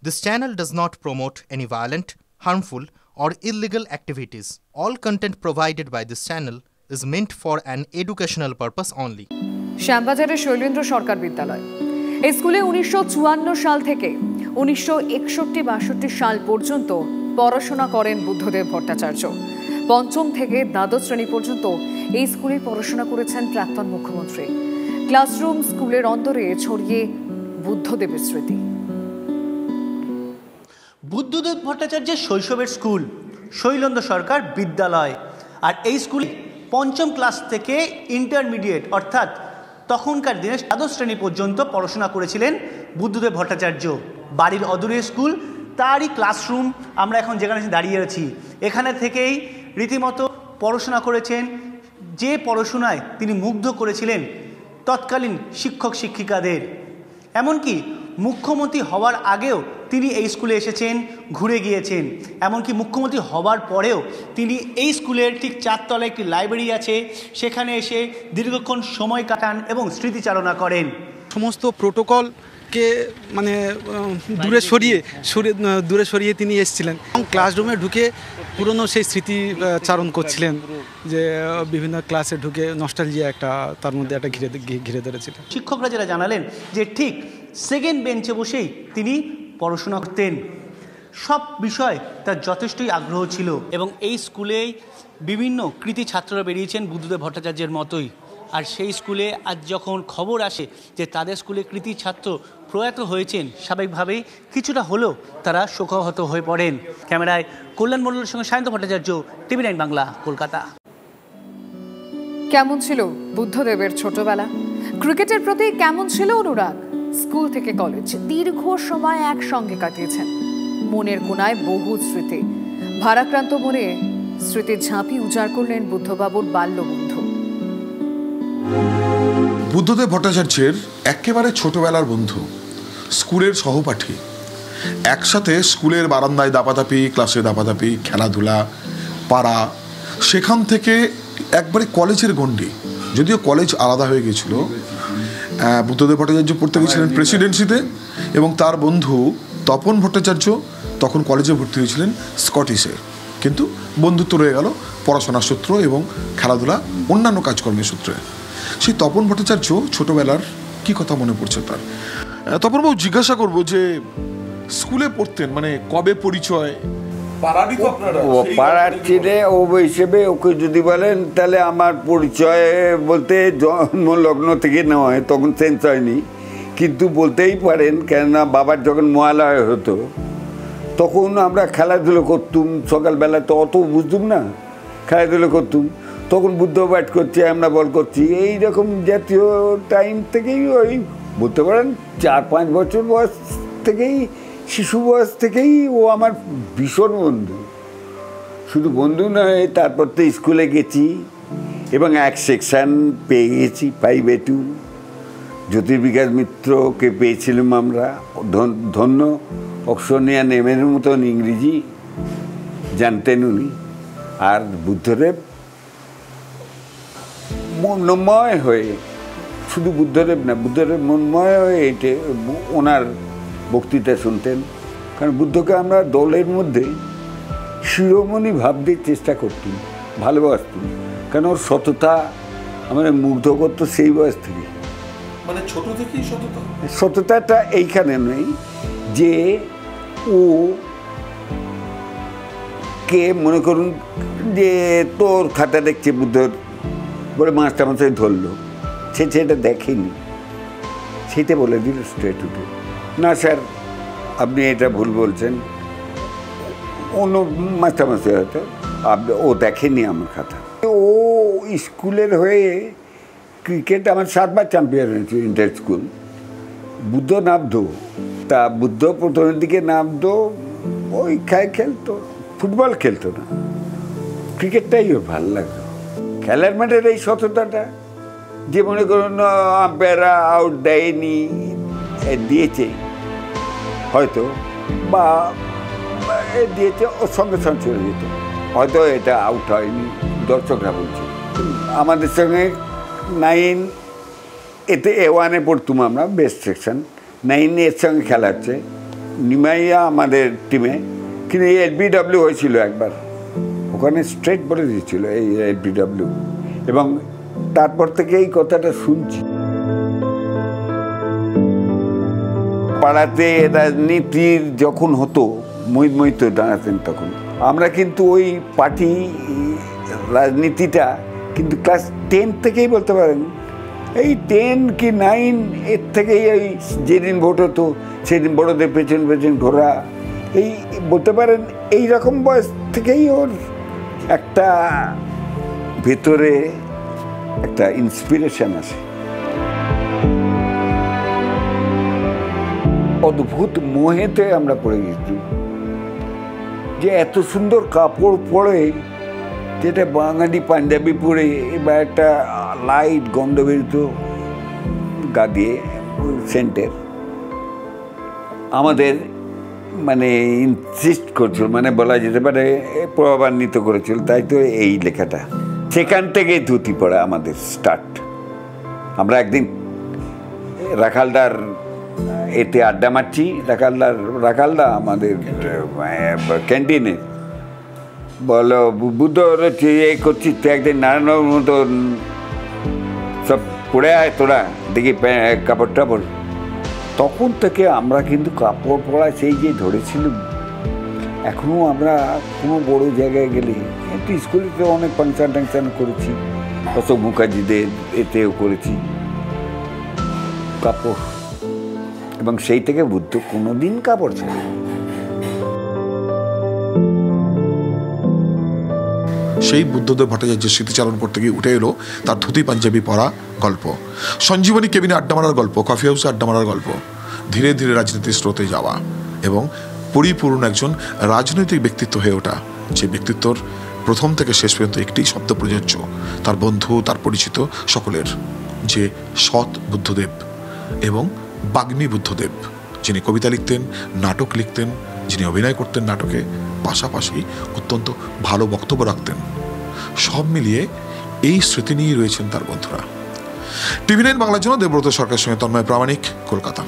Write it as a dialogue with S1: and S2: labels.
S1: This channel does not promote any violent, harmful, or illegal activities. All content provided by this channel is meant for an educational purpose only.
S2: শ্যামবাজারের Shailendra সরকার বিদ্যালয় এই স্কুলে 1954 সাল থেকে 1961-62 সাল পর্যন্ত পড়াশোনা করেন বুদ্ধদেব ভট্টাচার্য। পঞ্চম থেকে দ্বাদশ শ্রেণী পর্যন্ত এই স্কুলে পড়াশোনা করেছেন প্রাক্তন মুখ্যমন্ত্রী। ক্লাসরুম স্কুলের অন্তরে ছড়িয়ে বুদ্ধদেবের স্মৃতি।
S3: বুদ্ধদেব ভট্টাচার্যের শৈশবের স্কুল শৈলেন্দ্র সরকার বিদ্যালয়, আর এই স্কুলে পঞ্চম ক্লাস থেকে ইন্টারমিডিয়েট অর্থাৎ তখনকার দিনে দ্বাদশ শ্রেণী পর্যন্ত পড়াশোনা করেছিলেন বুদ্ধদেব ভট্টাচার্য। বাড়ির অদূরে স্কুল, তারই ক্লাসরুম আমরা এখন যেখানে দাঁড়িয়ে আছি, এখানে থেকেই রীতিমতো পড়াশোনা করেছেন। যে পড়াশোনায় তিনি মুগ্ধ করেছিলেন তৎকালীন শিক্ষক শিক্ষিকাদের, এমনকি মুখ্যমন্ত্রী হওয়ার আগেও তিনি এই স্কুলে এসেছেন, ঘুরে গিয়েছেন। এমনকি মুখ্যমন্ত্রী হওয়ার পরেও তিনি এই স্কুলের ঠিক চারতলায় একটি লাইব্রেরি আছে, সেখানে এসে দীর্ঘক্ষণ সময় কাটান এবং স্মৃতিচারণা করেন।
S4: সমস্ত প্রোটোকলকে মানে দূরে সরিয়ে তিনি এসেছিলেন এবং ক্লাসরুমে ঢুকে পুরনো সেই স্মৃতিচারণ করছিলেন, যে বিভিন্ন ক্লাসে ঢুকে নস্টালজিয়া একটা তার মধ্যে একটা ঘিরে ধরেছিলেন।
S3: শিক্ষকরা যারা জানালেন যে ঠিক সেকেন্ড বেঞ্চে বসেই তিনি পড়াশোনা করতেন, সব বিষয় তার যথেষ্টই আগ্রহ ছিল এবং এই স্কুলেই বিভিন্ন কৃতি ছাত্ররা বেরিয়েছেন বুদ্ধদেব ভট্টাচার্যের মতোই। আর সেই স্কুলে আজ যখন খবর আসে যে তাদের স্কুলে কৃতি ছাত্র প্রয়াত হয়েছেন, স্বাভাবিকভাবেই কিছুটা হলেও তারা শোকাহত হয়ে পড়েন। ক্যামেরায় কল্যাণ মণ্ডলের সঙ্গে সায়ন্ত ভট্টাচার্য, TV9 বাংলা, কলকাতা।
S2: কেমন ছিল বুদ্ধদেবের ছোটবেলা? ক্রিকেটের প্রতি কেমন ছিল অনুরাগ? স্কুল থেকে কলেজ দীর্ঘ সময় একসঙ্গে কাটিয়েছেন। মনের কোনায় বহু স্মৃতি, ভারাক্রান্ত মনে স্মৃতির ঝাঁপি উজাড় করলেন বুদ্ধবাবুর বাল্যবন্ধু।
S5: বুদ্ধদেব ভট্টাচার্যের একেবারে ছোটবেলার বন্ধু, স্কুলের সহপাঠী। একসাথে স্কুলের বারান্দায় দাপাদাপি, ক্লাসে দাপাদাপি, খেলাধুলা, পাড়া, সেখান থেকে একবারে কলেজের গণ্ডি। যদিও কলেজ আলাদা হয়ে গিয়েছিল, বুদ্ধদেব ভট্টাচার্য পড়তে গিয়েছিলেন প্রেসিডেন্সিতে এবং তার বন্ধু তপন ভট্টাচার্য তখন কলেজে ভর্তি হয়েছিলেন স্কটিশে। কিন্তু বন্ধুত্ব রয়ে গেল পড়াশোনার সূত্র এবং খেলাধুলা অন্যান্য কাজকর্মের সূত্রে। সেই তপন ভট্টাচার্য ছোটবেলার কি কথা মনে পড়ছে তার? তপনবাবু জিজ্ঞাসা করবো যে স্কুলে পড়তেন, মানে কবে পরিচয়?
S6: পাড়ার ছেলে ও হিসেবে ওকে যদি বলেন তাহলে আমার পরিচয় বলতে জন্মলগ্ন থেকে নয়, তখন সেন্স হয়নি, কিন্তু বলতেই পারেন। কেননা বাবার যখন মহালয় হতো তখন আমরা খেলাধুলো করতুম, সকালবেলা তো অত বুঝতুম না, খেলাধুলো করতুম। তখন বুদ্ধ ব্যাট করছে, আমরা বল করছি, এইরকম জাতীয় টাইম থেকেই ওই বলতে পারেন 4-5 বছর বয়স থেকেই, শিশু বয়স থেকেই ও আমার ভীষণ বন্ধু। শুধু বন্ধু নয়, তারপর তো স্কুলে গেছি এবং এক সেকশান পেয়ে গেছি 5A2। জ্যোতির্বিকাশ মিত্রকে পেয়েছিলাম আমরা, ধন্য। অক্সনিয়া নেমের মতন ইংরেজি জানতেন উনি। আর বুদ্ধদেব মনময় হয়ে, শুধু বুদ্ধদেব না, বুদ্ধদেব মনময় হয়ে এটা ওনার বক্তৃতা শুনতেন। কারণ বুদ্ধকে আমরা দলের মধ্যে শিরোমণি ভাবতে চেষ্টা করতাম, ভালোবাসতাম। কারণ ওর সততা আমাদের মুগ্ধ করতো সেই বয়স থেকে।
S5: মানে ছোট থেকেই সততা?
S6: সততাটা এইখানে নেই যে ও কে মনে করুন যে তোর খাতা দেখছে বুদ্ধর বলে মাস্টারমশাই ধরলো, সেটা দেখেনি, সেটা বলে দিল স্ট্রেট উঠে, না স্যার আপনি এটা ভুল বলছেন। অন্য মাস্টারমশাই হয়তো ও দেখেনি আমার খাতা। ও স্কুলের হয়ে ক্রিকেট আমার 7 বার চ্যাম্পিয়ন হয়েছে ইন্টার স্কুল। বুদ্ধ নামতো, তা বুদ্ধ প্রথমের দিকে নামতো, ওই খেলতো, ফুটবল খেলতো না, ক্রিকেটটাই ওর ভালো লাগতো। খেলার মাঠের এই সততাটা, যে মনে করুন আম্পায়াররা আউট দেয়নি, দিয়েছে হয়তো, বা দিয়েছে, ওর সঙ্গে সঙ্গে চলে যেত, হয়তো এটা আউট হয়নি, দর্শকরা বলছে। আমাদের সঙ্গে 9 এতে A1-এ পড়তুম আমরা, বেস্ট সেকশন। 9 এর সঙ্গে খেলা হচ্ছে, নিমাইয়া আমাদের টিমে, কিন্তু এই LBW হয়েছিল একবার, ওখানে স্ট্রেট বলে দিয়েছিল এই LBW, এবং তারপর থেকে এই কথাটা শুনছি। পাড়াতে রাজনীতির যখন হতো, মহিত দাঁড়াতেন তখন, আমরা কিন্তু ওই পার্টি রাজনীতিটা কিন্তু ক্লাস 10 থেকেই বলতে পারেন, এই 10 কি 9 এর থেকেই এই যেদিন ভোট হতো সেদিন বড়দের পেছন পেছন ঘোরা, এই বলতে পারেন এই রকম বয়স থেকেই ওর একটা ভেতরে একটা ইন্সপিরেশন আসে। অদ্ভুত মোহেতে আমরা পড়ে গেছি যে এত সুন্দর কাপড় পরে, যেটা বাঙালি পাঞ্জাবি পরে বা একটা লাইট গন্ধ বেরোত গা দিয়ে সেন্টের, আমাদের মানে ইনসিস্ট করছিল, মানে বলা যেতে পারে প্রভাবান্বিত করেছিল। তাই তো এই লেখাটা, সেখান থেকে ধুতি পড়া আমাদের স্টার্ট। আমরা একদিন রাখালদার এতে আড্ডা মারছি, রাখালদা আমাদের ক্যান্টিনে বলো, বুদ্ধ এই করছিস তুই, একদিন নারায়ণবাবুর মতো সব পড়ে আয় তোরা, দেখি কাপড় টাপড়। তখন থেকে আমরা কিন্তু কাপড় পরা সেই যে ধরেছিলাম। এখনও আমরা কোনো বড় জায়গায় গেলে, একটু স্কুলেতে অনেক ফাংশন টাংশন করেছি, অশোক মুখার্জিদের এতেও করেছি, কাপড়, এবং সেই থেকে বুদ্ধ কোনোদিন কাপড় ছিল।
S5: সেই বুদ্ধদেব ভট্টাচার্যের স্মৃতিচারণ করতে গিয়ে উঠে এলো তার ধুতি পাঞ্জাবি পরা গল্প, সঞ্জীবনী কেবিনে আড্ডা মারার গল্প, কফি হাউসে আড্ডা মারার গল্প, ধীরে ধীরে রাজনীতির স্রোতে যাওয়া এবং পরিপূর্ণ একজন রাজনৈতিক ব্যক্তিত্ব হয়ে ওঠা, যে ব্যক্তিত্বর প্রথম থেকে শেষ পর্যন্ত একটি শব্দ প্রযোজ্য, তার বন্ধু, তার পরিচিত সকলের, যে সৎ বুদ্ধদেব এবং বাগ্মী বুদ্ধদেব, যিনি কবিতা লিখতেন, নাটক লিখতেন, যিনি অভিনয় করতেন নাটকে, পাশাপাশি অত্যন্ত ভালো বক্তব্য রাখতেন। সব মিলিয়ে এই স্মৃতি নিয়েই রয়েছেন তার বন্ধুরা। TV9 বাংলার জন্য দেবব্রত সরকারের সঙ্গে তন্ময় প্রামাণিক, কলকাতা।